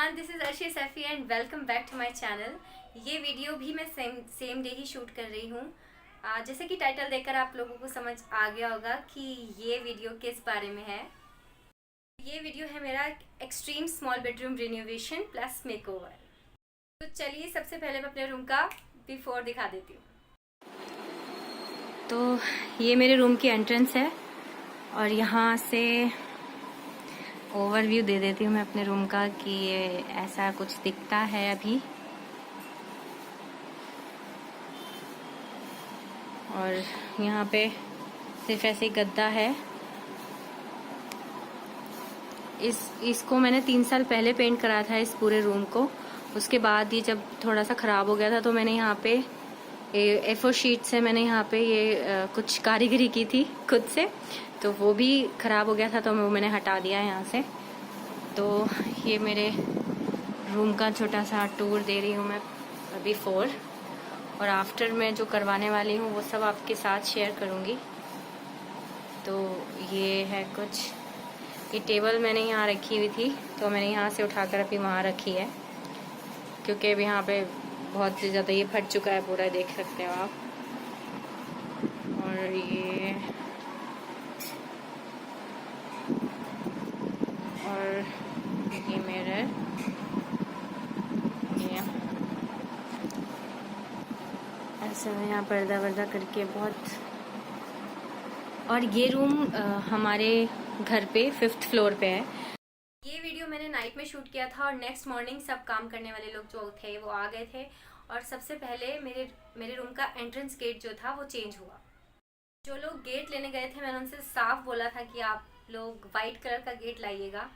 Everyone, this is Arshi Saifi and welcome back to my channel. ये video भी मैं same day ही shoot कर रही हूँ। जैसे कि टाइटल देखकर आप लोगों को समझ आ गया होगा कि ये वीडियो किस बारे में है। ये वीडियो है मेरा extreme small bedroom renovation plus makeover. तो चलिए सबसे पहले मैं अपने रूम का बिफोर दिखा देती हूँ। तो ये मेरे रूम की एंट्रेंस है और यहाँ से ओवरव्यू दे देती हूँ मैं अपने रूम का कि ये ऐसा कुछ दिखता है अभी। और यहाँ पे सिर्फ ऐसे गद्दा है। इसको मैंने 3 साल पहले पेंट करा था इस पूरे रूम को। उसके बाद ये जब थोड़ा सा ख़राब हो गया था तो मैंने यहाँ पे A4 शीट से मैंने यहाँ पे ये कुछ कारीगरी की थी खुद से, तो वो भी ख़राब हो गया था तो वो मैंने हटा दिया यहाँ से। तो ये मेरे रूम का छोटा सा टूर दे रही हूँ मैं बिफोर, और आफ्टर में जो करवाने वाली हूँ वो सब आपके साथ शेयर करूँगी। तो ये है कुछ, ये टेबल मैंने यहाँ रखी हुई थी तो मैंने यहाँ से उठाकर अभी वहाँ रखी है क्योंकि अभी यहाँ पे बहुत ज़्यादा ये फट चुका है पूरा, देख सकते हो आप। और ये मिरर, ये ऐसे में यहाँ पर्दा वर्दा करके बहुत। और ये रूम हमारे घर पे 5th फ्लोर पे है। ये वीडियो मैंने नाइट में शूट किया था और नेक्स्ट मॉर्निंग सब काम करने वाले लोग जो थे वो आ गए थे और सबसे पहले मेरे रूम का एंट्रेंस गेट जो था वो चेंज हुआ। जो लोग गेट लेने गए थे मैंने उनसे साफ बोला था कि आप लोग वाइट कलर का गेट लाइएगा,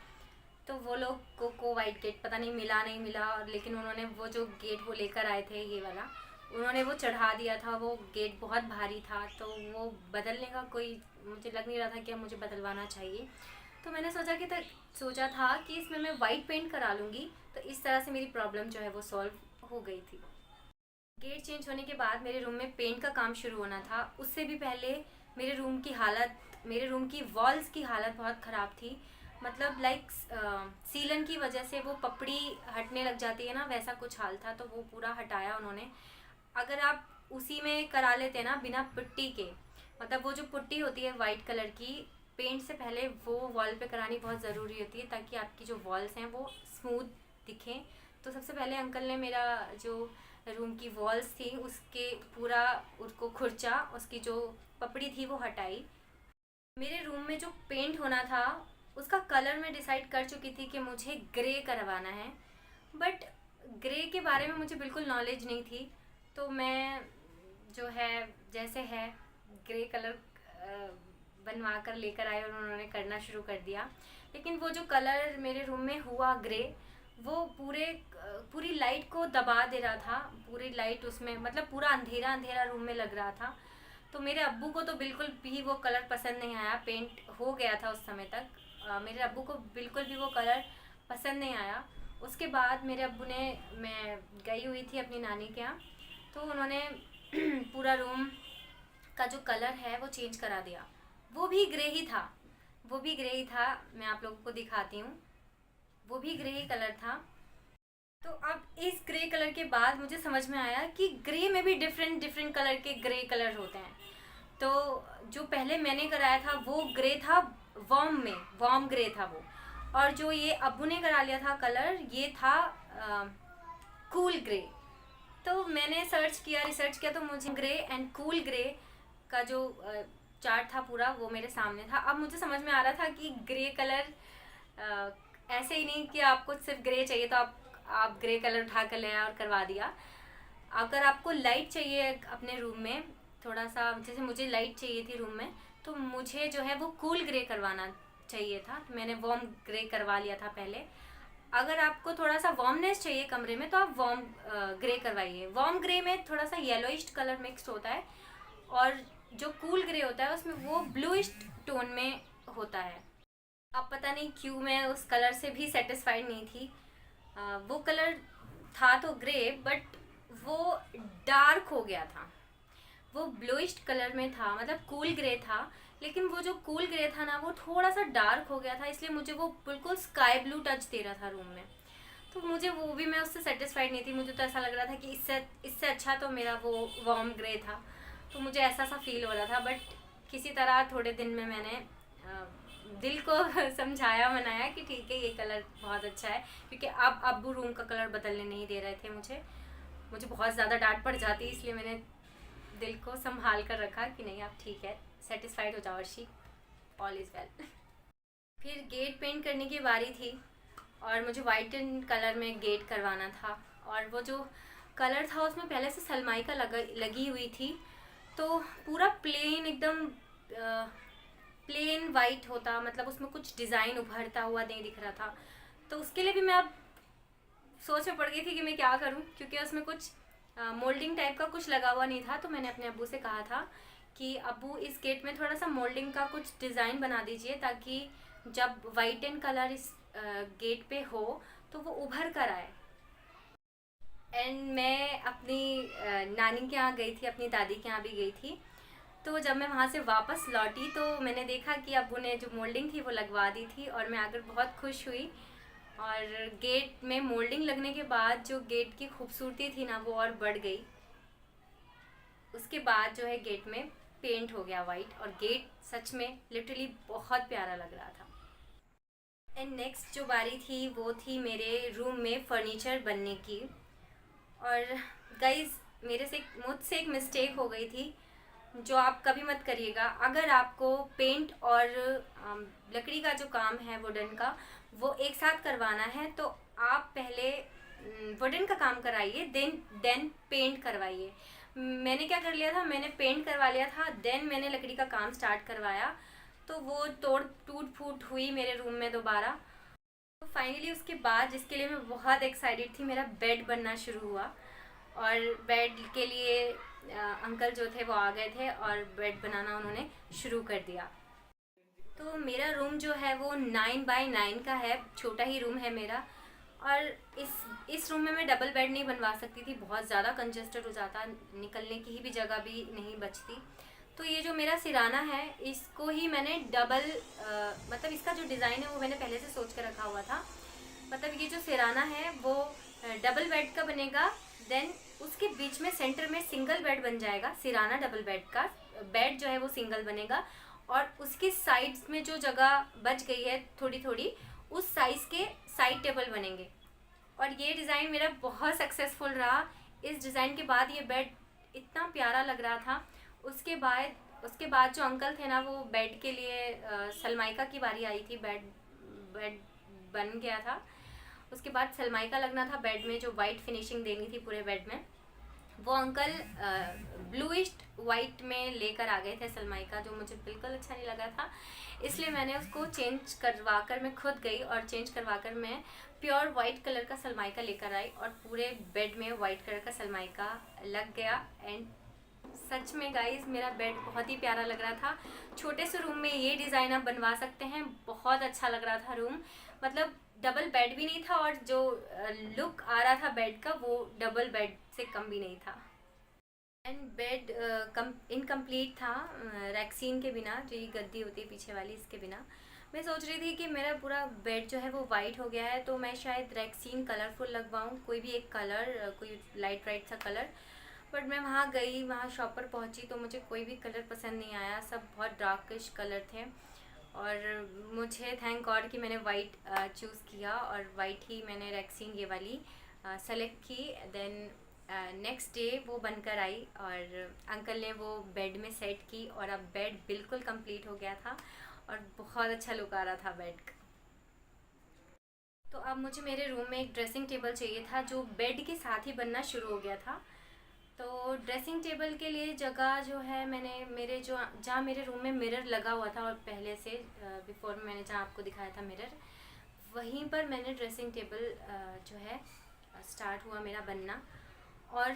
तो वो लोग को वाइट गेट पता नहीं मिला और लेकिन उन्होंने वो जो गेट वो लेकर आए थे ये वाला, उन्होंने वो चढ़ा दिया था। वो गेट बहुत भारी था तो वो बदलने का कोई मुझे लग नहीं रहा था कि अब मुझे बदलवाना चाहिए। तो मैंने सोचा था कि इसमें मैं वाइट पेंट करा लूँगी, तो इस तरह से मेरी प्रॉब्लम जो है वो सॉल्व हो गई थी। गेट चेंज होने के बाद मेरे रूम में पेंट का काम शुरू होना था। उससे भी पहले मेरे रूम की वॉल्स की हालत बहुत ख़राब थी। मतलब लाइक सीलन की वजह से वो पपड़ी हटने लग जाती है ना, वैसा कुछ हाल था। तो वो पूरा हटाया उन्होंने। अगर आप उसी में करा लेते ना बिना पुट्टी के, मतलब वो जो पुट्टी होती है वाइट कलर की, पेंट से पहले वो वॉल पे करानी बहुत ज़रूरी होती है ताकि आपकी जो वॉल्स हैं वो स्मूथ दिखें। तो सबसे पहले अंकल ने मेरा जो रूम की वॉल्स थी उसके पूरा उसको खुरचा, उसकी जो पपड़ी थी वो हटाई। मेरे रूम में जो पेंट होना था उसका कलर मैं डिसाइड कर चुकी थी कि मुझे ग्रे करवाना है, बट ग्रे के बारे में मुझे बिल्कुल नॉलेज नहीं थी। तो मैं जो है जैसे है ग्रे कलर बनवा कर लेकर आए और उन्होंने करना शुरू कर दिया। लेकिन वो जो कलर मेरे रूम में हुआ ग्रे, वो पूरी लाइट को दबा दे रहा था। पूरी लाइट उसमें मतलब पूरा अंधेरा अंधेरा रूम में लग रहा था। तो मेरे अब्बू को तो बिल्कुल भी वो कलर पसंद नहीं आया। पेंट हो गया था उस समय तक, मेरे अब्बू को बिल्कुल भी वो कलर पसंद नहीं आया। उसके बाद मेरे अब्बू ने, मैं गई हुई थी अपनी नानी के यहाँ, तो उन्होंने पूरा रूम का जो कलर है वो चेंज करा दिया। वो भी ग्रे ही था। मैं आप लोगों को दिखाती हूँ, वो भी ग्रे ही कलर था। तो अब इस ग्रे कलर के बाद मुझे समझ में आया कि ग्रे में भी डिफरेंट कलर के ग्रे कलर होते हैं। तो जो पहले मैंने कराया था वो ग्रे था, वार्म ग्रे था वो। और जो ये अब्बू ने करा लिया था कलर, ये था कूल ग्रे। तो मैंने रिसर्च किया तो मुझे ग्रे एंड कूल ग्रे का जो चार्ट था पूरा वो मेरे सामने था। अब मुझे समझ में आ रहा था कि ग्रे कलर ऐसे ही नहीं कि आपको सिर्फ ग्रे चाहिए तो आप ग्रे कलर उठा कर ले और करवा दिया। अगर आपको लाइट चाहिए अपने रूम में, थोड़ा सा जैसे मुझे लाइट चाहिए थी रूम में, तो मुझे जो है वो कूल ग्रे करवाना चाहिए था। तो मैंने वार्म ग्रे करवा लिया था पहले। अगर आपको थोड़ा सा वार्मनेस चाहिए कमरे में तो आप वार्म ग्रे करवाइए। वार्म ग्रे में थोड़ा सा येलोइश कलर मिक्स्ड होता है और जो कूल ग्रे होता है उसमें वो ब्लूइश टोन में होता है। अब पता नहीं क्यों मैं उस कलर से भी सेटिस्फाइड नहीं थी। वो कलर था तो ग्रे, बट वो डार्क हो गया था। वो ब्लूइश कलर में था, मतलब कूल ग्रे था, लेकिन वो जो कूल ग्रे था ना वो थोड़ा सा डार्क हो गया था, इसलिए मुझे वो बिल्कुल स्काई ब्लू टच दे रहा था रूम में। तो मुझे वो भी, मैं उससे सेटिस्फाइड नहीं थी। मुझे तो ऐसा लग रहा था कि इससे अच्छा तो मेरा वो वार्म ग्रे था। तो मुझे ऐसा सा फील हो रहा था। बट किसी तरह थोड़े दिन में मैंने दिल को समझाया, मनाया कि ठीक है ये कलर बहुत अच्छा है, क्योंकि अब अब्बू रूम का कलर बदलने नहीं दे रहे थे। मुझे बहुत ज़्यादा डांट पड़ जाती, इसलिए मैंने दिल को संभाल कर रखा कि नहीं आप ठीक है, सेटिस्फाइड हो जाओ अर्शी, ऑल इज़ वेल। फिर गेट पेंट करने की बारी थी और मुझे वाइट एंड कलर में गेट करवाना था। और वो जो कलर था उसमें पहले से सनमाइका लगी हुई थी, तो पूरा प्लेन एकदम प्लेन वाइट होता, मतलब उसमें कुछ डिज़ाइन उभरता हुआ नहीं दिख रहा था। तो उसके लिए भी मैं अब सोच में पड़ गई थी कि मैं क्या करूं, क्योंकि उसमें कुछ मोल्डिंग टाइप का कुछ लगा हुआ नहीं था। तो मैंने अपने अब्बू से कहा था कि अब्बू इस गेट में थोड़ा सा मोल्डिंग का कुछ डिज़ाइन बना दीजिए, ताकि जब वाइट एंड कलर इस गेट पे हो तो वो उभर कर आए। एंड मैं अपनी नानी के यहाँ गई थी, अपनी दादी के यहाँ भी गई थी। तो जब मैं वहाँ से वापस लौटी तो मैंने देखा कि अब्बू ने जो मोल्डिंग थी वो लगवा दी थी, और मैं आकर बहुत खुश हुई। और गेट में मोल्डिंग लगने के बाद जो गेट की खूबसूरती थी ना, वो और बढ़ गई। उसके बाद जो है गेट में पेंट हो गया वाइट, और गेट सच में लिटरली बहुत प्यारा लग रहा था। एंड नेक्स्ट जो बारी थी वो थी मेरे रूम में फर्नीचर बनने की। और गाइज मुझसे एक मिस्टेक हो गई थी, जो आप कभी मत करिएगा। अगर आपको पेंट और लकड़ी का जो काम है वुडन का, वो एक साथ करवाना है, तो आप पहले वुडन का काम कराइए, देन पेंट करवाइए। मैंने क्या कर लिया था, मैंने पेंट करवा लिया था, देन मैंने लकड़ी का काम स्टार्ट करवाया। तो वो टूट फूट हुई मेरे रूम में दोबारा। तो फाइनली उसके बाद, जिसके लिए मैं बहुत एक्साइटेड थी, मेरा बेड बनना शुरू हुआ। और बेड के लिए अंकल जो थे वो आ गए थे और बेड बनाना उन्होंने शुरू कर दिया। तो मेरा रूम जो है वो 9x9 का है, छोटा ही रूम है मेरा। और इस रूम में मैं डबल बेड नहीं बनवा सकती थी, बहुत ज़्यादा कंजस्टेड हो जाता, निकलने की ही भी जगह भी नहीं बचती। तो ये जो मेरा सिराना है, इसको ही मैंने डबल मतलब इसका जो डिज़ाइन है वो मैंने पहले से सोच कर रखा हुआ था। मतलब ये जो सिराना है वो डबल बेड का बनेगा, देन उसके बीच में सेंटर में सिंगल बेड बन जाएगा। सिराना डबल बेड का बेड जो है वो सिंगल बनेगा, और उसके साइड्स में जो जगह बच गई है थोड़ी थोड़ी, उस साइज़ के साइड टेबल बनेंगे। और ये डिज़ाइन मेरा बहुत सक्सेसफुल रहा। इस डिज़ाइन के बाद ये बेड इतना प्यारा लग रहा था। उसके बाद जो अंकल थे ना, वो बेड के लिए सलमाइका की बारी आई थी। बेड बन गया था। उसके बाद सलमाइका लगना था बेड में, जो वाइट फिनिशिंग देनी थी पूरे बेड में। वो अंकल ब्लूइश वाइट में लेकर आ गए थे सलमाइका, जो मुझे बिल्कुल अच्छा नहीं लगा था। इसलिए मैंने उसको चेंज करवा कर, मैं खुद गई और चेंज करवा कर मैं प्योर वाइट कलर का सलमाइका लेकर आई, और पूरे बेड में वाइट कलर का सलमाइका लग गया। एंड सच में गाइज मेरा बेड बहुत ही प्यारा लग रहा था। छोटे से रूम में ये डिज़ाइन आप बनवा सकते हैं, बहुत अच्छा लग रहा था रूम। मतलब डबल बेड भी नहीं था, और जो लुक आ रहा था बेड का, वो डबल बेड से कम भी नहीं था। एंड बेड इनकम्प्लीट था रैक्सीन के बिना, जो ये गद्दी होती है पीछे वाली, इसके बिना। मैं सोच रही थी कि मेरा पूरा बेड जो है वो वाइट हो गया है, तो मैं शायद रैक्सीन कलरफुल लगवाऊँ, कोई भी एक कलर, कोई लाइट वाइट सा कलर। बट मैं वहाँ गई, वहाँ शॉप पर पहुँची, तो मुझे कोई भी कलर पसंद नहीं आया, सब बहुत डार्किश कलर थे। और मुझे थैंक गॉड कि मैंने वाइट चूज़ किया, और वाइट ही मैंने रैक्सीन ये वाली सेलेक्ट की। देन नेक्स्ट डे वो बनकर आई, और अंकल ने वो बेड में सेट की, और अब बेड बिल्कुल कंप्लीट हो गया था, और बहुत अच्छा लुक आ रहा था बेड का। तो अब मुझे मेरे रूम में एक ड्रेसिंग टेबल चाहिए था, जो बेड के साथ ही बनना शुरू हो गया था। तो ड्रेसिंग टेबल के लिए जगह जो है, मैंने जहाँ मेरे रूम में मिरर लगा हुआ था, और पहले से बिफोर में मैंने जहाँ आपको दिखाया था मिरर, वहीं पर मैंने ड्रेसिंग टेबल जो है स्टार्ट हुआ मेरा बनना। और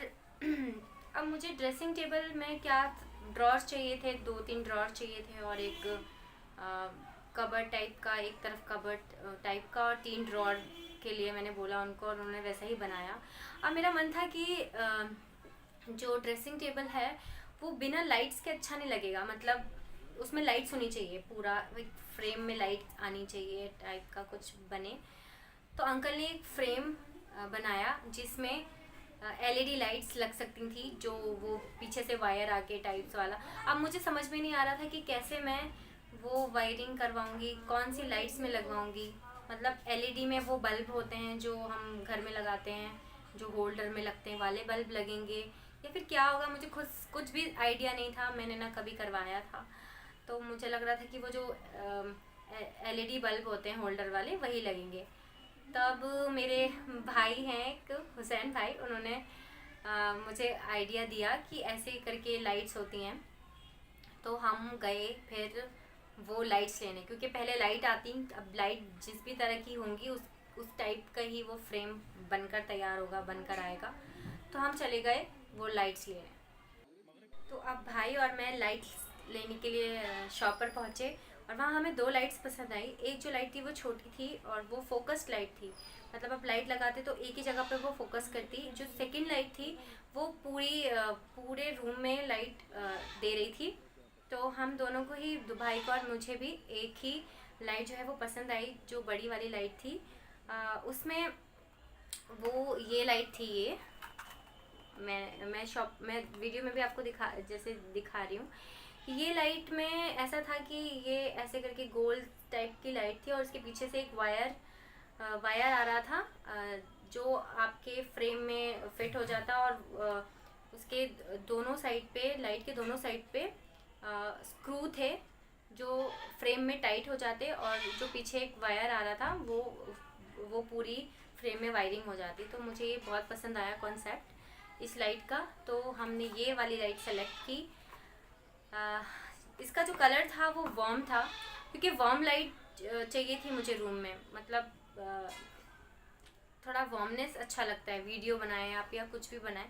अब मुझे ड्रेसिंग टेबल में क्या, ड्रॉर चाहिए थे, 2-3 ड्रॉर चाहिए थे, और एक कबर्ड टाइप का, एक तरफ कबर्ड टाइप का, और 3 ड्रॉर के लिए मैंने बोला उनको, और उन्होंने वैसा ही बनाया। अब मेरा मन था कि जो ड्रेसिंग टेबल है वो बिना लाइट्स के अच्छा नहीं लगेगा, मतलब उसमें लाइट्स होनी चाहिए, पूरा एक फ्रेम में लाइट आनी चाहिए टाइप का कुछ बने। तो अंकल ने एक फ्रेम बनाया जिसमें एलईडी लाइट्स लग सकती थी, जो वो पीछे से वायर आके टाइप्स वाला। अब मुझे समझ में नहीं आ रहा था कि कैसे मैं वो वायरिंग करवाऊंगी, कौन सी लाइट्स में लगवाऊंगी। मतलब एलईडी में वो बल्ब होते हैं जो हम घर में लगाते हैं, जो होल्डर में लगते हैं, वाले बल्ब लगेंगे या फिर क्या होगा, मुझे खुद कुछ भी आइडिया नहीं था, मैंने ना कभी करवाया था। तो मुझे लग रहा था कि वो जो एलईडी बल्ब होते हैं होल्डर वाले वही लगेंगे। तब मेरे भाई हैं एक हुसैन भाई, उन्होंने मुझे आइडिया दिया कि ऐसे करके लाइट्स होती हैं। तो हम गए फिर वो लाइट्स लेने, क्योंकि पहले लाइट आती, अब लाइट जिस भी तरह की होंगी उस टाइप का ही वो फ्रेम बनकर तैयार होगा, बनकर आएगा। तो हम चले गए वो लाइट्स लेने। तो अब भाई और मैं लाइट्स लेने के लिए शॉप पर पहुँचे और वहाँ हमें दो लाइट्स पसंद आई। एक जो लाइट थी वो छोटी थी और वो फोकस्ड लाइट थी, मतलब आप लाइट लगाते तो एक ही जगह पे वो फोकस करती। जो सेकंड लाइट थी वो पूरे रूम में लाइट दे रही थी। तो हम दोनों को ही, भाई को और मुझे भी, एक ही लाइट जो है वो पसंद आई, जो बड़ी वाली लाइट थी। उसमें वो ये लाइट थी, ये मैं वीडियो में भी आपको दिखा रही हूँ। ये लाइट में ऐसा था कि ये ऐसे करके गोल टाइप की लाइट थी और उसके पीछे से एक वायर आ रहा था, जो आपके फ्रेम में फिट हो जाता और उसके दोनों साइड पे, लाइट के दोनों साइड पे स्क्रू थे जो फ्रेम में टाइट हो जाते, और जो पीछे एक वायर आ रहा था वो पूरी फ्रेम में वायरिंग हो जाती। तो मुझे ये बहुत पसंद आया कॉन्सेप्ट इस लाइट का, तो हमने ये वाली लाइट सेलेक्ट की। इसका जो कलर था वो वार्म था, क्योंकि वार्म लाइट चाहिए थी मुझे रूम में। मतलब थोड़ा वार्मनेस अच्छा लगता है, वीडियो बनाए आप या कुछ भी बनाए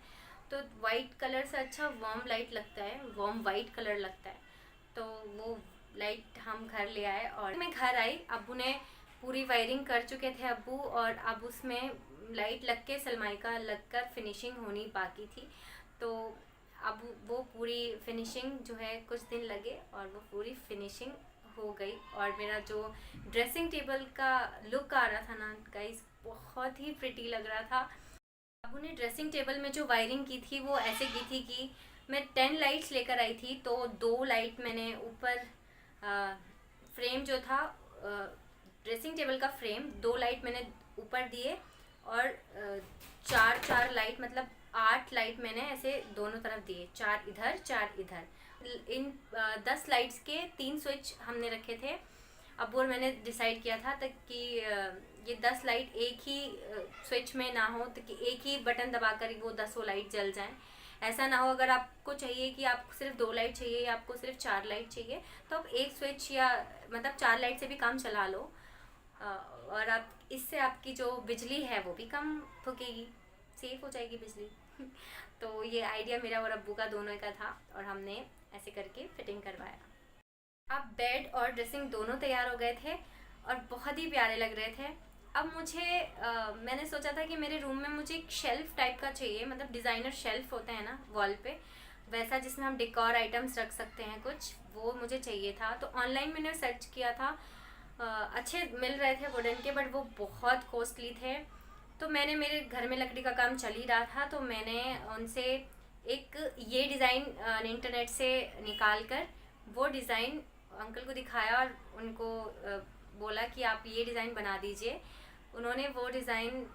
तो वाइट कलर से अच्छा वार्म लाइट लगता है, वार्म वाइट कलर लगता है। तो वो लाइट हम घर ले आए और मैं घर आई, अब्बू ने पूरी वायरिंग कर चुके थे अब्बू, और अब उसमें लाइट लग के सनमाइका लगकर फिनिशिंग होनी बाकी थी। तो अब वो पूरी फिनिशिंग जो है कुछ दिन लगे और वो पूरी फिनिशिंग हो गई। और मेरा जो ड्रेसिंग टेबल का लुक आ रहा था ना गाइस, बहुत ही प्रिटी लग रहा था। अबू ने ड्रेसिंग टेबल में जो वायरिंग की थी वो ऐसे की थी कि मैं 10 लाइट्स लेकर आई थी, तो 2 लाइट मैंने ऊपर, फ्रेम जो था ड्रेसिंग टेबल का फ्रेम, 2 लाइट मैंने ऊपर दिए और 4 लाइट, मतलब 8 लाइट मैंने ऐसे दोनों तरफ दिए, 4 इधर 4 इधर। इन 10 लाइट्स के 3 स्विच हमने रखे थे। अब और मैंने डिसाइड किया था तक कि ये 10 लाइट एक ही स्विच में ना हो, तो कि एक ही बटन दबाकर वो 10 लाइट जल जाएं। ऐसा ना हो, अगर आपको चाहिए कि आपको सिर्फ 2 लाइट चाहिए या आपको सिर्फ 4 लाइट चाहिए, तो आप एक स्विच या मतलब 4 लाइट से भी काम चला लो, और आप इससे आपकी जो बिजली है वो भी कम फूकेगी, सेफ हो जाएगी बिजली। तो ये आइडिया मेरा और अब्बू का दोनों का था और हमने ऐसे करके फिटिंग करवाया। अब बेड और ड्रेसिंग दोनों तैयार हो गए थे और बहुत ही प्यारे लग रहे थे। अब मुझे मैंने सोचा था कि मेरे रूम में मुझे एक शेल्फ टाइप का चाहिए, मतलब डिज़ाइनर शेल्फ होता है ना वॉल पे, वैसा जिसमें हम डेकोर आइटम्स रख सकते हैं कुछ, वो मुझे चाहिए था। तो ऑनलाइन मैंने सर्च किया था, अच्छे मिल रहे थे वुडन के, बट वो बहुत कॉस्टली थे। तो मैंने, मेरे घर में लकड़ी का काम चल ही रहा था, तो मैंने उनसे एक ये डिज़ाइन इंटरनेट से निकाल कर वो डिज़ाइन अंकल को दिखाया और उनको बोला कि आप ये डिज़ाइन बना दीजिए। उन्होंने वो डिज़ाइन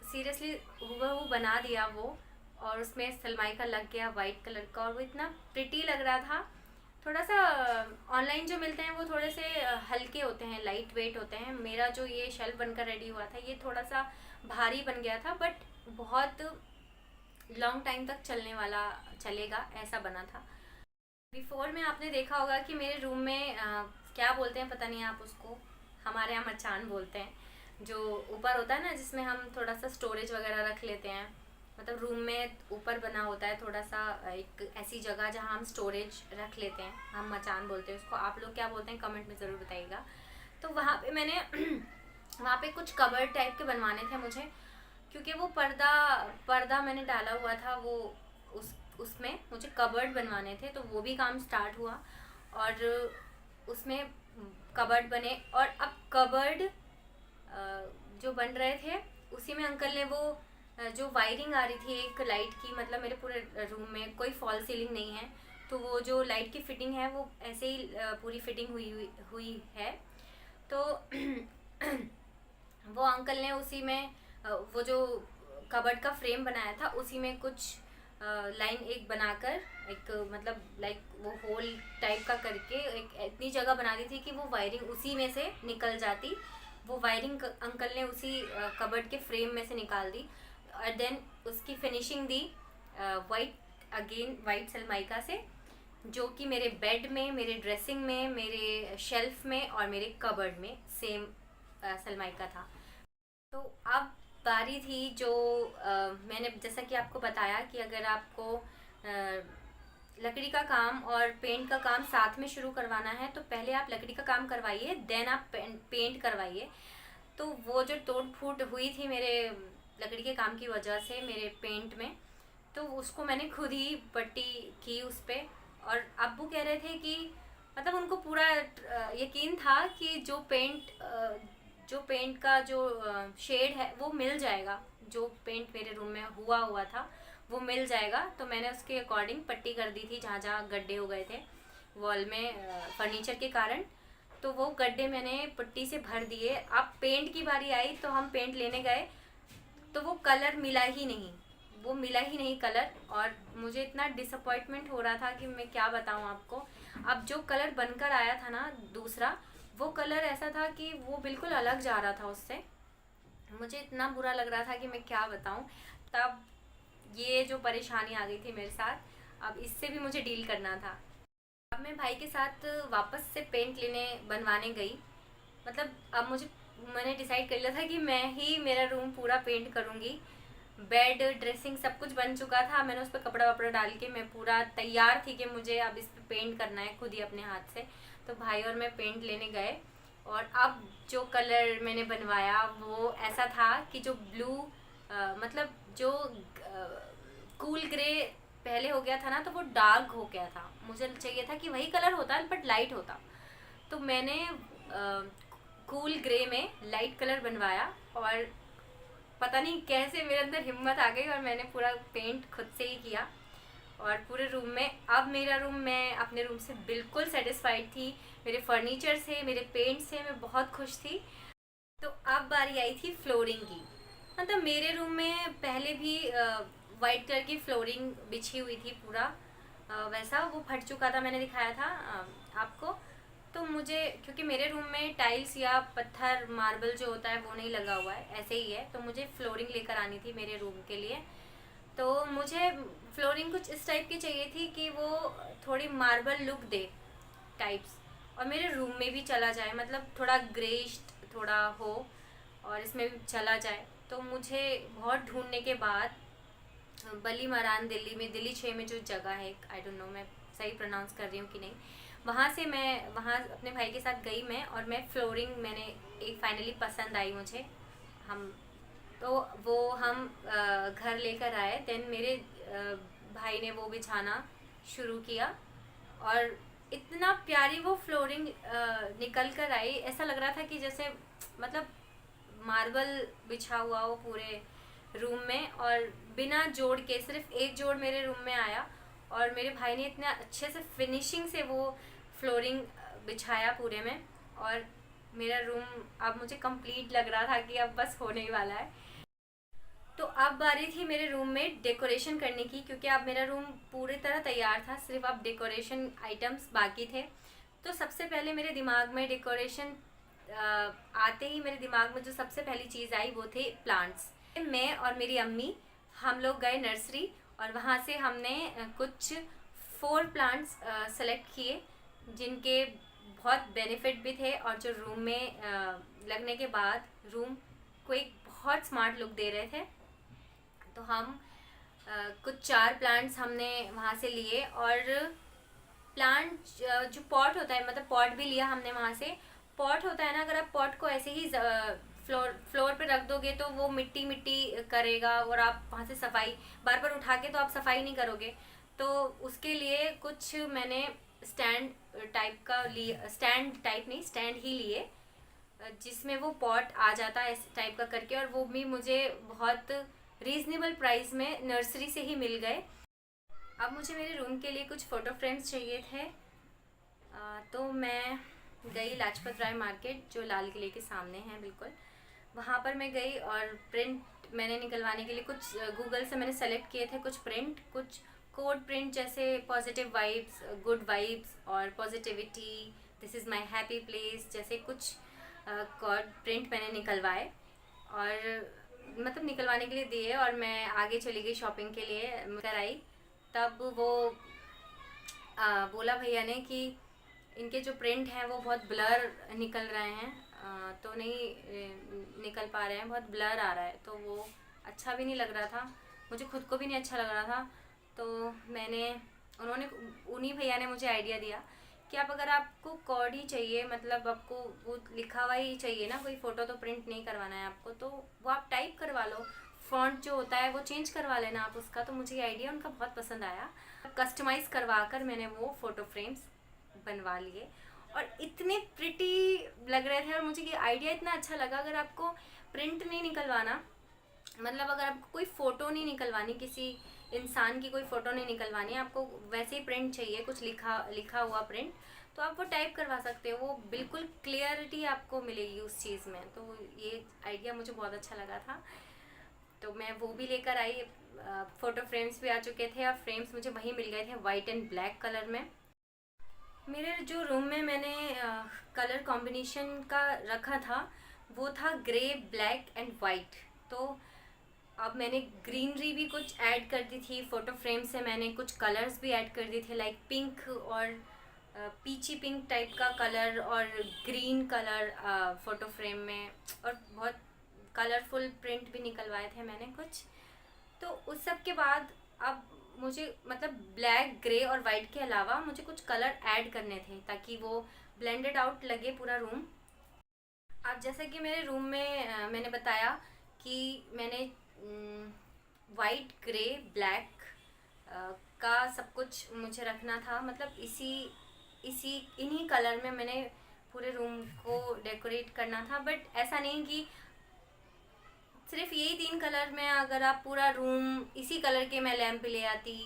सीरियसली हूबहू बना दिया वो, और उसमें सलमाइका लग गया वाइट कलर का, और वो इतना प्रिटी लग रहा था। थोड़ा सा ऑनलाइन जो मिलते हैं वो थोड़े से हल्के होते हैं, लाइट वेट होते हैं। मेरा जो ये शेल्फ बनकर रेडी हुआ था ये थोड़ा सा भारी बन गया था, बट बहुत लॉन्ग टाइम तक चलने वाला, चलेगा ऐसा बना था। बिफोर में आपने देखा होगा कि मेरे रूम में क्या बोलते हैं पता नहीं, आप उसको, हमारे यहाँ मचान बोलते हैं, जो ऊपर होता है ना जिसमें हम थोड़ा सा स्टोरेज वगैरह रख लेते हैं। मतलब रूम में ऊपर बना होता है थोड़ा सा एक ऐसी जगह जहाँ हम स्टोरेज रख लेते हैं, हम मचान बोलते हैं उसको। आप लोग क्या बोलते हैं कमेंट में ज़रूर बताइएगा। तो वहाँ पे मैंने वहाँ पे कुछ कबर्ड टाइप के बनवाने थे मुझे, क्योंकि वो पर्दा मैंने डाला हुआ था, वो उसमें मुझे कबर्ड बनवाने थे। तो वो भी काम स्टार्ट हुआ और उसमें कबर्ड बने। और अब कबर्ड जो बन रहे थे उसी में अंकल ने वो जो वायरिंग आ रही थी एक लाइट की, मतलब मेरे पूरे रूम में कोई फॉल सीलिंग नहीं है, तो वो जो लाइट की फिटिंग है वो ऐसे ही पूरी फिटिंग हुई है। तो वो अंकल ने उसी में वो जो कबर्ड का फ्रेम बनाया था उसी में कुछ लाइन एक बनाकर एक मतलब लाइक वो होल टाइप का करके एक इतनी जगह बना दी थी कि वो वायरिंग उसी में से निकल जाती। वो वायरिंग अंकल ने उसी कबर्ड के फ्रेम में से निकाल दी और देन उसकी फिनिशिंग दी वाइट सलमाइका से, जो कि मेरे बेड में, मेरे ड्रेसिंग में, मेरे शेल्फ में और मेरे कबर्ड में सेम सलमाइका था। तो अब बारी थी जो मैंने जैसा कि आपको बताया कि अगर आपको लकड़ी का काम और पेंट का काम साथ में शुरू करवाना है तो पहले आप लकड़ी का काम करवाइए, देन आप पेंट करवाइए। तो वो जो तोड़ फूट हुई थी मेरे लकड़ी के काम की वजह से मेरे पेंट में, तो उसको मैंने खुद ही पट्टी की उस पर। और अब्बू कह रहे थे कि मतलब उनको पूरा यकीन था कि जो पेंट का जो शेड है वो मिल जाएगा, जो पेंट मेरे रूम में हुआ था वो मिल जाएगा। तो मैंने उसके अकॉर्डिंग पट्टी कर दी थी जहाँ जहाँ गड्ढे हो गए थे वॉल में फर्नीचर के कारण, तो वो गड्ढे मैंने पट्टी से भर दिए। अब पेंट की बारी आई तो हम पेंट लेने गए तो वो कलर मिला ही नहीं कलर, और मुझे इतना डिसअपॉइंटमेंट हो रहा था कि मैं क्या बताऊँ आपको। अब जो कलर बनकर आया था ना दूसरा, वो कलर ऐसा था कि वो बिल्कुल अलग जा रहा था उससे। मुझे इतना बुरा लग रहा था कि मैं क्या बताऊँ। तब ये जो परेशानी आ गई थी मेरे साथ, अब इससे भी मुझे डील करना था। अब मैं भाई के साथ वापस से पेंट लेने बनवाने गई। मतलब अब मैंने डिसाइड कर लिया था कि मैं ही मेरा रूम पूरा पेंट करूँगी। बेड ड्रेसिंग सब कुछ बन चुका था, मैंने उस पर कपड़ा वपड़ा डाल के मैं पूरा तैयार थी कि मुझे अब इस पर पेंट करना है खुद ही अपने हाथ से। तो भाई और मैं पेंट लेने गए और अब जो कलर मैंने बनवाया वो ऐसा था कि जो ब्लू मतलब जो कूल ग्रे पहले हो गया था ना, तो वो डार्क हो गया था। मुझे चाहिए था कि वही कलर होता बट लाइट होता। तो मैंने कूल ग्रे में लाइट कलर बनवाया और पता नहीं कैसे मेरे अंदर हिम्मत आ गई और मैंने पूरा पेंट खुद से ही किया और पूरे रूम में। अब मेरा रूम, मैं अपने रूम से बिल्कुल सेटिस्फाइड थी, मेरे फर्नीचर से, मेरे पेंट से मैं बहुत खुश थी। तो अब बारी आई थी फ्लोरिंग की। मतलब मेरे रूम में पहले भी वाइट कलर की फ्लोरिंग बिछी हुई थी पूरा, वैसा वो फट चुका था, मैंने दिखाया था आपको। तो मुझे, क्योंकि मेरे रूम में टाइल्स या पत्थर मार्बल जो होता है वो नहीं लगा हुआ है, ऐसे ही है, तो मुझे फ्लोरिंग लेकर आनी थी मेरे रूम के लिए। तो मुझे फ्लोरिंग कुछ इस टाइप की चाहिए थी कि वो थोड़ी मार्बल लुक दे टाइप्स, और मेरे रूम में भी चला जाए, मतलब थोड़ा ग्रेइश थोड़ा हो और इसमें भी चला जाए। तो मुझे बहुत ढूंढने के बाद बली मरान दिल्ली में, दिल्ली 6 में जो जगह है, आई डोंट नो मैं सही प्रोनाउंस कर रही हूँ कि नहीं, वहाँ से मैं वहाँ अपने भाई के साथ गई मैं, और मैं फ्लोरिंग मैंने एक फाइनली पसंद आई मुझे। हम तो वो हम घर लेकर आए, देन मेरे भाई ने वो बिछाना शुरू किया और इतना प्यारी वो फ्लोरिंग निकल कर आई। ऐसा लग रहा था कि जैसे मतलब मार्बल बिछा हुआ हो पूरे रूम में, और बिना जोड़ के सिर्फ एक जोड़ मेरे रूम में आया और मेरे भाई ने इतने अच्छे से फिनिशिंग से वो फ्लोरिंग बिछाया पूरे में, और मेरा रूम अब मुझे कंप्लीट लग रहा था कि अब बस होने ही वाला है। तो अब बारी थी मेरे रूम में डेकोरेशन करने की, क्योंकि अब मेरा रूम पूरी तरह तैयार था, सिर्फ अब डेकोरेशन आइटम्स बाकी थे। तो सबसे पहले मेरे दिमाग में डेकोरेशन आते ही मेरे दिमाग में जो सबसे पहली चीज़ आई वो थे प्लांट्स। मैं और मेरी अम्मी हम लोग गए नर्सरी और वहाँ से हमने कुछ 4 प्लांट्स सेलेक्ट किए जिनके बहुत बेनिफिट भी थे, और जो रूम में लगने के बाद रूम को एक बहुत स्मार्ट लुक दे रहे थे। तो हम कुछ 4 प्लांट्स हमने वहाँ से लिए, और प्लांट जो पॉट होता है, मतलब पॉट भी लिया हमने वहाँ से। पॉट होता है ना, अगर आप पॉट को ऐसे ही फ्लोर पे रख दोगे तो वो मिट्टी मिट्टी करेगा, और आप वहाँ से सफाई बार बार उठा के तो आप सफाई नहीं करोगे। तो उसके लिए कुछ मैंने स्टैंड टाइप ही लिए, जिसमें वो पॉट आ जाता है इस टाइप का करके, और वो भी मुझे बहुत रीज़नेबल प्राइस में नर्सरी से ही मिल गए। अब मुझे मेरे रूम के लिए कुछ फ़ोटो फ्रेम्स चाहिए थे, तो मैं गई लाजपत राय मार्केट जो लाल किले के सामने है बिल्कुल, वहाँ पर मैं गई और प्रिंट मैंने निकलवाने के लिए कुछ गूगल से मैंने सेलेक्ट किए थे कुछ प्रिंट, कुछ कोड प्रिंट जैसे पॉजिटिव वाइब्स, गुड वाइब्स और positivity, this is my happy place, जैसे कुछ कोड प्रिंट मैंने निकलवाए और मतलब निकलवाने के लिए दिए, और मैं आगे चली गई शॉपिंग के लिए कर आई। तब वो बोला भैया ने कि इनके जो प्रिंट हैं वो बहुत ब्लर निकल रहे हैं, तो नहीं निकल पा रहे हैं, बहुत ब्लर आ रहा है, तो वो अच्छा भी नहीं लग रहा था, मुझे खुद को भी नहीं अच्छा लग रहा था। तो उन्हीं भैया ने मुझे आइडिया दिया कि आप अगर आपको कॉर्ड ही चाहिए, मतलब आपको वो लिखा हुआ ही चाहिए ना, कोई फ़ोटो तो प्रिंट नहीं करवाना है आपको, तो वो आप टाइप करवा लो, फ़ॉन्ट जो होता है वो चेंज करवा लेना आप उसका। तो मुझे ये आइडिया उनका बहुत पसंद आया, कस्टमाइज़ करवा कर मैंने वो फ़ोटो फ्रेम्स बनवा लिए और इतने प्रिटी लग रहे थे, और मुझे ये आइडिया इतना अच्छा लगा। अगर आपको प्रिंट नहीं निकलवाना, मतलब अगर आपको कोई फ़ोटो नहीं निकलवानी, किसी इंसान की कोई फ़ोटो नहीं निकलवानी, आपको वैसे ही प्रिंट चाहिए, कुछ लिखा हुआ प्रिंट, तो आप वो टाइप करवा सकते हो, वो बिल्कुल क्लियरिटी आपको मिलेगी उस चीज़ में। तो ये आइडिया मुझे बहुत अच्छा लगा था, तो मैं वो भी लेकर आई। फ़ोटो फ्रेम्स भी आ चुके थे और फ्रेम्स मुझे वहीं मिल गए थे वाइट एंड ब्लैक कलर में। मेरे जो रूम में मैंने कलर कॉम्बिनेशन का रखा था वो था ग्रे, ब्लैक एंड वाइट। तो अब मैंने ग्रीनरी भी कुछ ऐड कर दी थी, फ़ोटो फ्रेम से मैंने कुछ कलर्स भी ऐड कर दिए थे, लाइक पिंक और पीची पिंक टाइप का कलर और ग्रीन कलर फ़ोटो फ्रेम में, और बहुत कलरफुल प्रिंट भी निकलवाए थे मैंने कुछ। तो उस सब के बाद अब मुझे मतलब ब्लैक, ग्रे और वाइट के अलावा मुझे कुछ कलर ऐड करने थे ताकि वो ब्लेंडेड आउट लगे पूरा रूम। अब जैसे कि मेरे रूम में मैंने बताया कि मैंने वाइट, ग्रे, ब्लैक का सब कुछ मुझे रखना था, मतलब इसी इन्हीं कलर में मैंने पूरे रूम को डेकोरेट करना था। बट ऐसा नहीं कि सिर्फ यही 3 कलर में, अगर आप पूरा रूम इसी कलर के मैं लैम्प ले आती,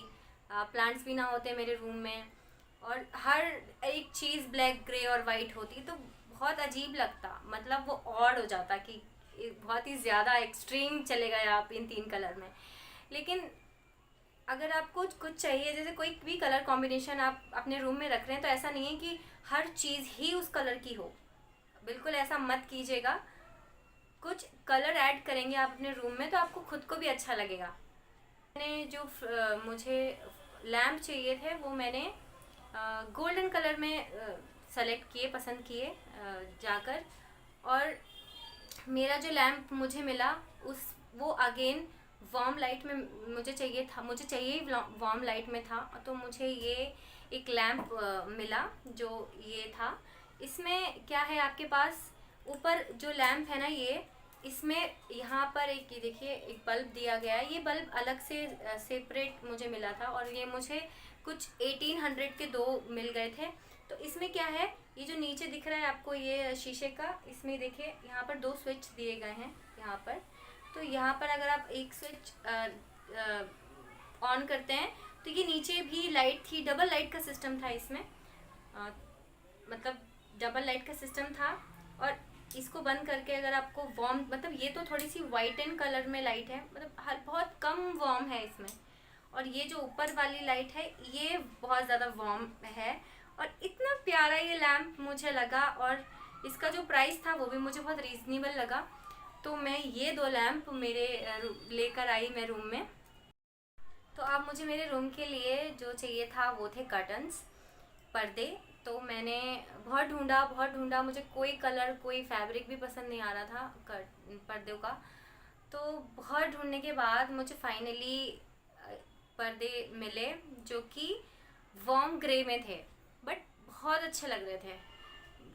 प्लांट्स भी ना होते मेरे रूम में, और हर एक चीज़ ब्लैक, ग्रे और वाइट होती, तो बहुत अजीब लगता, मतलब वो ऑड हो जाता कि बहुत ही ज़्यादा एक्सट्रीम चले गए आप इन 3 कलर में। लेकिन अगर आपको कुछ चाहिए, जैसे कोई भी कलर कॉम्बिनेशन आप अपने रूम में रख रहे हैं, तो ऐसा नहीं है कि हर चीज़ ही उस कलर की हो, बिल्कुल ऐसा मत कीजिएगा। कुछ कलर ऐड करेंगे आप अपने रूम में तो आपको खुद को भी अच्छा लगेगा। मैंने जो मुझे लैम्प चाहिए थे वो मैंने गोल्डन कलर में सेलेक्ट किए, पसंद किए जाकर, और मेरा जो लैम्प मुझे मिला वो अगेन वार्म लाइट में मुझे चाहिए ही वार्म लाइट में था। तो मुझे ये एक लैम्प मिला जो ये था। इसमें क्या है, आपके पास ऊपर जो लैम्प है ना, ये इसमें यहाँ पर एक, ये देखिए, एक बल्ब दिया गया है। ये बल्ब अलग से सेपरेट मुझे मिला था, और ये मुझे कुछ 1800 के 2 मिल गए थे। तो इसमें क्या है, ये जो नीचे दिख रहा है आपको ये शीशे का, इसमें देखिए यहाँ पर 2 स्विच दिए गए हैं यहाँ पर। तो यहाँ पर अगर आप एक स्विच ऑन करते हैं तो ये नीचे भी लाइट थी, डबल लाइट का सिस्टम था इसमें, मतलब डबल लाइट का सिस्टम था। और इसको बंद करके अगर आपको वार्म, मतलब ये तो थोड़ी सी वाइट एंड कलर में लाइट है, मतलब बहुत कम वार्म है इसमें, और ये जो ऊपर वाली लाइट है ये बहुत ज़्यादा वार्म है। और इतना प्यारा ये लैम्प मुझे लगा, और इसका जो प्राइस था वो भी मुझे बहुत रीज़नेबल लगा। तो मैं ये 2 लैम्प मेरे लेकर आई मैं रूम में। तो अब मुझे मेरे रूम के लिए जो चाहिए था वो थे कर्टन्स, पर्दे। तो मैंने बहुत ढूंढा, मुझे कोई कलर, कोई फैब्रिक भी पसंद नहीं आ रहा था पर्दों का। तो बहुत ढूंढने के बाद मुझे फाइनली पर्दे मिले जो कि वार्म ग्रे में थे, बट बहुत अच्छे लग रहे थे।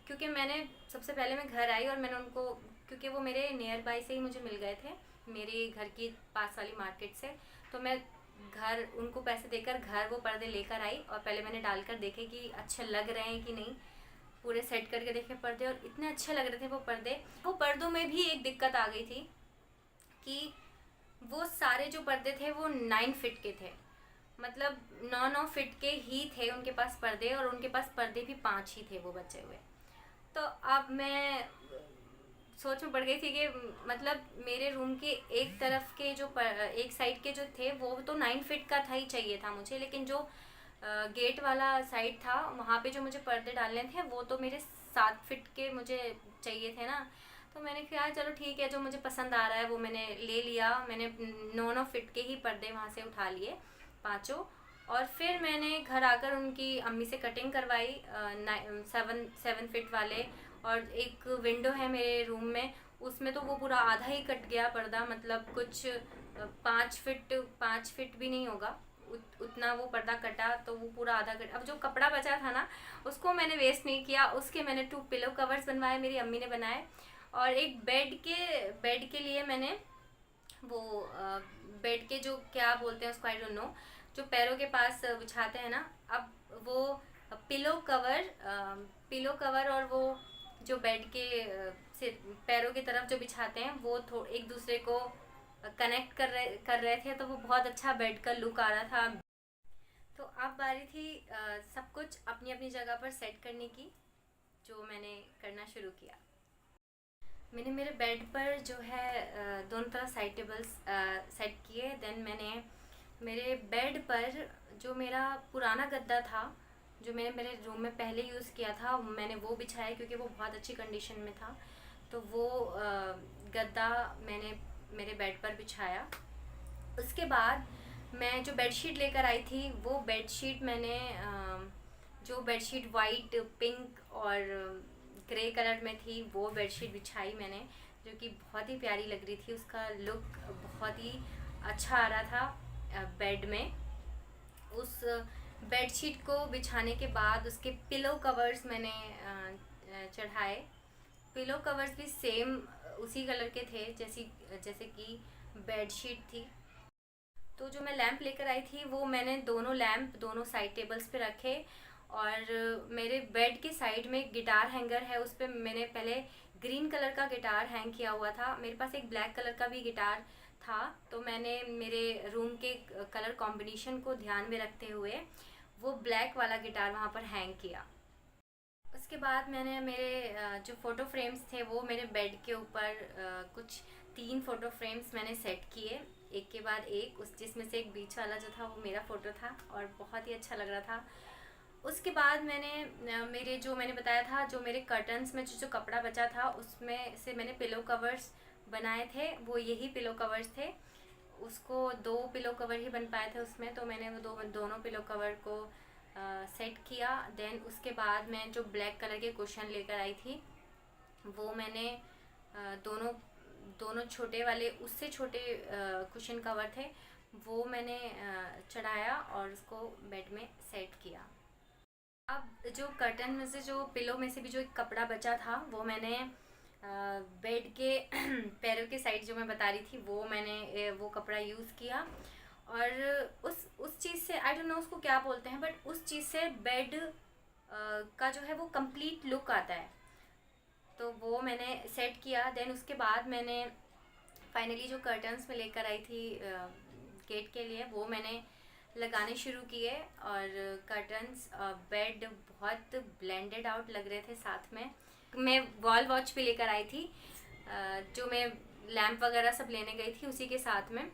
क्योंकि मैंने सबसे पहले मैं घर आई और मैंने उनको, क्योंकि वो मेरे नियर बाय से ही मुझे मिल गए थे, मेरे घर की पास वाली मार्केट से। तो मैं घर उनको पैसे देकर घर वो पर्दे लेकर आई, और पहले मैंने डालकर देखे कि अच्छे लग रहे हैं कि नहीं। पूरे सेट करके देखे पर्दे और इतने अच्छे लग रहे थे वो पर्दे। वो पर्दों में भी एक दिक्कत आ गई थी कि वो सारे जो पर्दे थे वो 9 फीट के थे, मतलब 9 फीट के ही थे उनके पास पर्दे, और उनके पास पर्दे भी 5 ही थे वो बचे हुए। तो अब मैं सोच में पड़ गई थी कि मतलब मेरे रूम के एक तरफ के जो एक साइड के जो थे वो तो 9 फीट का था ही चाहिए था मुझे, लेकिन जो गेट वाला साइड था वहाँ पे जो मुझे पर्दे डालने थे वो तो मेरे 7 फीट के मुझे चाहिए थे ना। तो मैंने कहा चलो ठीक है, जो मुझे पसंद आ रहा है वो मैंने ले लिया। मैंने 9 फीट के ही पर्दे वहाँ से उठा लिए पाँचों, और फिर मैंने घर आकर उनकी अम्मी से कटिंग करवाई 7 फीट वाले। और एक विंडो है मेरे रूम में, उसमें तो वो पूरा आधा ही कट गया पर्दा, मतलब कुछ 5 फीट भी नहीं होगा उतना वो पर्दा कटा, तो वो पूरा आधा कटा। अब जो कपड़ा बचा था ना उसको मैंने वेस्ट नहीं किया, उसके मैंने 2 पिलो कवर्स बनवाए, मेरी अम्मी ने बनाए। और एक बेड के लिए मैंने वो बेड के जो क्या बोलते हैं उसको, आई डोंट नो, जो पैरों के पास बिछाते हैं ना, अब वो पिलो कवर और वो जो बेड के से पैरों की तरफ जो बिछाते हैं वो एक दूसरे को कनेक्ट कर रहे थे, तो वो बहुत अच्छा बेड का लुक आ रहा था। तो अब बारी थी सब कुछ अपनी अपनी जगह पर सेट करने की, जो मैंने करना शुरू किया। मैंने मेरे बेड पर जो है दोनों तरफ साइड टेबल्स सेट किए। देन मैंने मेरे बेड पर जो मेरा पुराना गद्दा था, जो मैंने मेरे रूम में पहले यूज़ किया था, मैंने वो बिछाया क्योंकि वो बहुत अच्छी कंडीशन में था। तो वो गद्दा मैंने मेरे बेड पर बिछाया। उसके बाद मैं जो बेडशीट लेकर आई थी वो बेडशीट मैंने जो बेडशीट वाइट, पिंक और ग्रे कलर में थी वो बेडशीट बिछाई मैंने, जो कि बहुत ही प्यारी लग रही थी। उसका लुक बहुत ही अच्छा आ रहा था बेड में। उस बेडशीट को बिछाने के बाद उसके पिलो कवर्स मैंने चढ़ाए। पिलो कवर्स भी सेम उसी कलर के थे जैसे कि बेडशीट थी। तो जो मैं लैंप लेकर आई थी वो मैंने दोनों लैंप दोनों साइड टेबल्स पे रखे। और मेरे बेड के साइड में एक गिटार हैंगर है, उस पर मैंने पहले ग्रीन कलर का गिटार हैंग किया हुआ था। मेरे पास एक ब्लैक कलर का भी गिटार था, तो मैंने मेरे रूम के कलर कॉम्बिनेशन को ध्यान में रखते हुए वो ब्लैक वाला गिटार वहाँ पर हैंग किया। उसके बाद मैंने मेरे जो फ़ोटो फ्रेम्स थे वो मेरे बेड के ऊपर कुछ 3 फ़ोटो फ्रेम्स मैंने सेट किए, एक के बाद एक। उस जिसमें से एक बीच वाला जो था वो मेरा फ़ोटो था और बहुत ही अच्छा लग रहा था। उसके बाद मैंने मेरे जो मैंने बताया था, जो मेरे कर्टन्स में जो कपड़ा बचा था उसमें से मैंने पिलो कवर्स बनाए थे, वो यही पिलो कवर्स थे। उसको 2 पिलो कवर ही बन पाए थे उसमें, तो मैंने वो दोनों पिलो कवर को सेट किया। देन उसके बाद मैं जो ब्लैक कलर के कुशन लेकर आई थी वो मैंने दोनों दोनों छोटे वाले, उससे छोटे कुशन कवर थे, वो मैंने चढ़ाया और उसको बेड में सेट किया। अब जो कर्टन में से, जो पिलो में से भी जो एक कपड़ा बचा था वो मैंने बेड के पैरों के साइड जो मैं बता रही थी वो मैंने वो कपड़ा यूज़ किया। और उस चीज़ से, आई डोंट नो उसको क्या बोलते हैं, बट उस चीज़ से बेड का जो है वो कंप्लीट लुक आता है। तो वो मैंने सेट किया। देन उसके बाद मैंने फाइनली जो कर्टन्स में लेकर आई थी गेट के लिए वो मैंने लगाने शुरू किए। और कर्टन्स बेड बहुत ब्लेंडेड आउट लग रहे थे। साथ में मैं वॉल वॉच भी लेकर आई थी, जो मैं लैंप वगैरह सब लेने गई थी उसी के साथ में।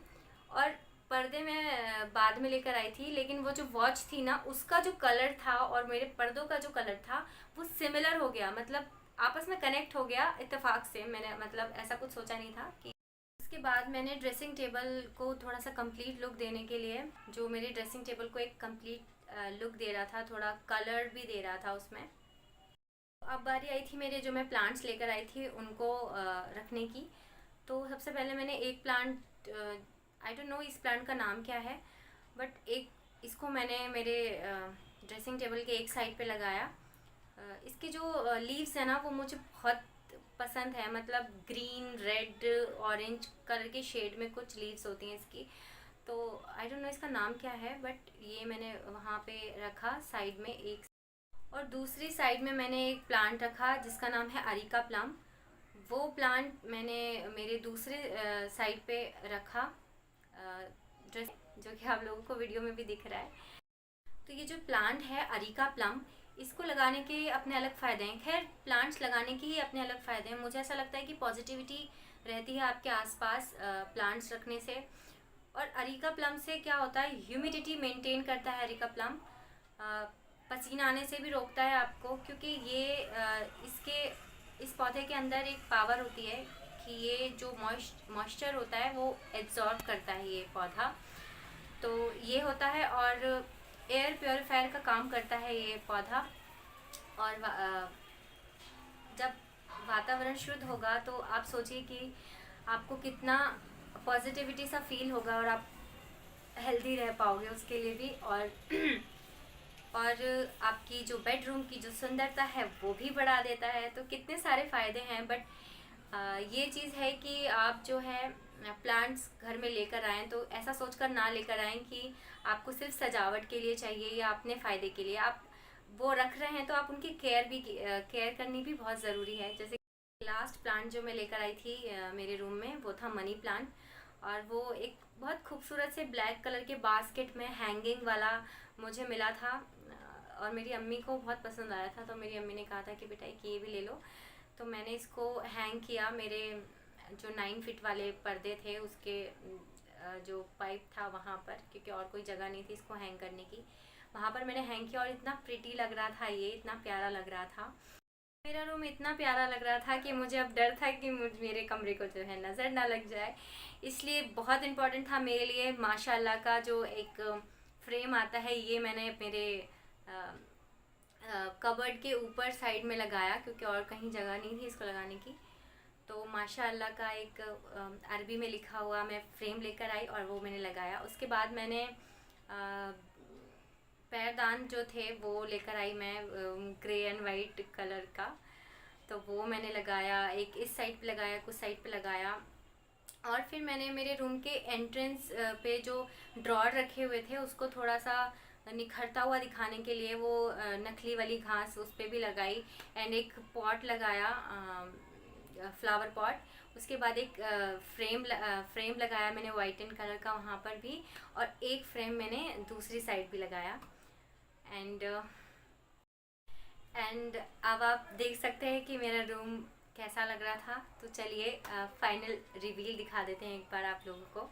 और पर्दे मैं बाद में लेकर आई थी, लेकिन वो जो वॉच थी ना उसका जो कलर था और मेरे पर्दों का जो कलर था वो सिमिलर हो गया, मतलब आपस में कनेक्ट हो गया इत्तेफाक से। मैंने मतलब ऐसा कुछ सोचा नहीं था कि। उसके बाद मैंने ड्रेसिंग टेबल को थोड़ा सा कंप्लीट लुक देने के लिए, जो मेरी ड्रेसिंग टेबल को एक कंप्लीट लुक दे रहा था, थोड़ा कलर भी दे रहा था उसमें। अब बारी आई थी मेरे, जो मैं प्लांट्स लेकर आई थी उनको रखने की। तो सबसे पहले मैंने एक प्लांट, आई डोंट नो इस प्लांट का नाम क्या है, बट इसको मैंने मेरे ड्रेसिंग टेबल के एक साइड पे लगाया। इसके जो लीव्स है ना वो मुझे बहुत पसंद है, मतलब ग्रीन, रेड, ऑरेंज कलर के शेड में कुछ लीव्स होती हैं इसकी। तो आई डोंट नो इसका नाम क्या है, बट ये मैंने वहाँ पे रखा साइड में एक। और दूसरी साइड में मैंने एक प्लांट रखा जिसका नाम है अरिका प्लम। वो प्लांट मैंने मेरे दूसरे साइड पे रखा, जो कि आप लोगों को वीडियो में भी दिख रहा है। तो ये जो प्लांट है अरिका प्लम, इसको लगाने के अपने अलग फ़ायदे हैं। खैर, प्लांट्स लगाने के ही अपने अलग फ़ायदे हैं। मुझे ऐसा लगता है कि पॉजिटिविटी रहती है आपके आसपास प्लांट्स रखने से। और अरिका प्लम से क्या होता है, ह्यूमिडिटी मेंटेन करता है अरिका प्लम। पसीना आने से भी रोकता है आपको, क्योंकि ये इस पौधे के अंदर एक पावर होती है कि ये जो मॉइस्चर होता है वो एब्जॉर्ब करता है ये पौधा। तो ये होता है, और एयर प्योरीफायर का काम करता है ये पौधा। और जब वातावरण शुद्ध होगा तो आप सोचिए कि आपको कितना पॉजिटिविटी सा फील होगा, और आप हेल्दी रह पाओगे उसके लिए भी। और आपकी जो बेडरूम की जो सुंदरता है वो भी बढ़ा देता है। तो कितने सारे फ़ायदे हैं। बट ये चीज़ है कि आप जो है प्लांट्स घर में लेकर आएँ तो ऐसा सोचकर ना लेकर आएँ कि आपको सिर्फ सजावट के लिए चाहिए या अपने फ़ायदे के लिए। आप वो रख रहे हैं तो आप उनकी केयर करनी भी बहुत ज़रूरी है। जैसे लास्ट प्लांट जो मैं लेकर आई थी मेरे रूम में, वो था मनी प्लांट। और वो एक बहुत खूबसूरत से ब्लैक कलर के बास्केट में हैंगिंग वाला मुझे मिला था, और मेरी अम्मी को बहुत पसंद आया था। तो मेरी अम्मी ने कहा था कि बेटा ये भी ले लो। तो मैंने इसको हैंग किया मेरे जो 9 फीट वाले पर्दे थे उसके जो पाइप था वहाँ पर, क्योंकि और कोई जगह नहीं थी इसको हैंग करने की। वहाँ पर मैंने हैंग किया और इतना प्रिटी लग रहा था, ये इतना प्यारा लग रहा था। मेरा रूम इतना प्यारा लग रहा था कि मुझे अब डर था कि मेरे कमरे को जो है नज़र ना लग जाए। इसलिए बहुत इम्पोर्टेंट था मेरे लिए माशाल्लाह का जो एक फ्रेम आता है, ये मैंने मेरे कबर्ड के ऊपर साइड में लगाया, क्योंकि और कहीं जगह नहीं थी इसको लगाने की। तो माशाल्लाह का एक अरबी में लिखा हुआ मैं फ्रेम लेकर आई और वो मैंने लगाया। उसके बाद मैंने पैरदान जो थे वो लेकर आई मैं, ग्रे एंड वाइट कलर का। तो वो मैंने लगाया, एक इस साइड पे लगाया, कुछ साइड पे लगाया। और फिर मैंने मेरे रूम के एंट्रेंस पे जो ड्रॉर रखे हुए थे उसको थोड़ा सा निखरता हुआ दिखाने के लिए वो नकली वाली घास उस पर भी लगाई। एंड एक पॉट लगाया, फ्लावर पॉट। उसके बाद एक फ्रेम लगाया मैंने वाइट एंड कलर का वहाँ पर भी, और एक फ्रेम मैंने दूसरी साइड भी लगाया। एंड अब आप देख सकते हैं कि मेरा रूम कैसा लग रहा था। तो चलिए फाइनल रिवील दिखा देते हैं एक बार आप लोगों को।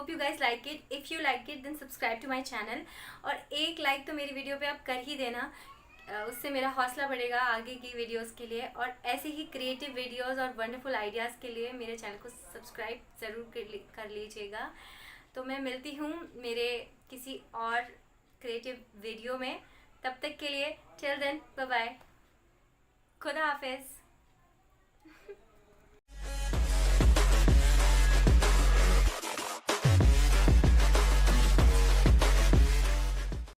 Hope you guys like it. If you like it then subscribe to my channel. और एक लाइक तो मेरी वीडियो पे आप कर ही देना. उससे मेरा हौसला बढ़ेगा आगे की वीडियोस के लिए, और ऐसे ही क्रिएटिव वीडियोस और वंडरफुल आइडियाज़ के लिए मेरे चैनल को सब्सक्राइब ज़रूर कर लीजिएगा. तो मैं मिलती हूँ मेरे किसी और क्रिएटिव वीडियो में. तब तक के लिए टिल देन बाय बाय. खुदा हाफिज़.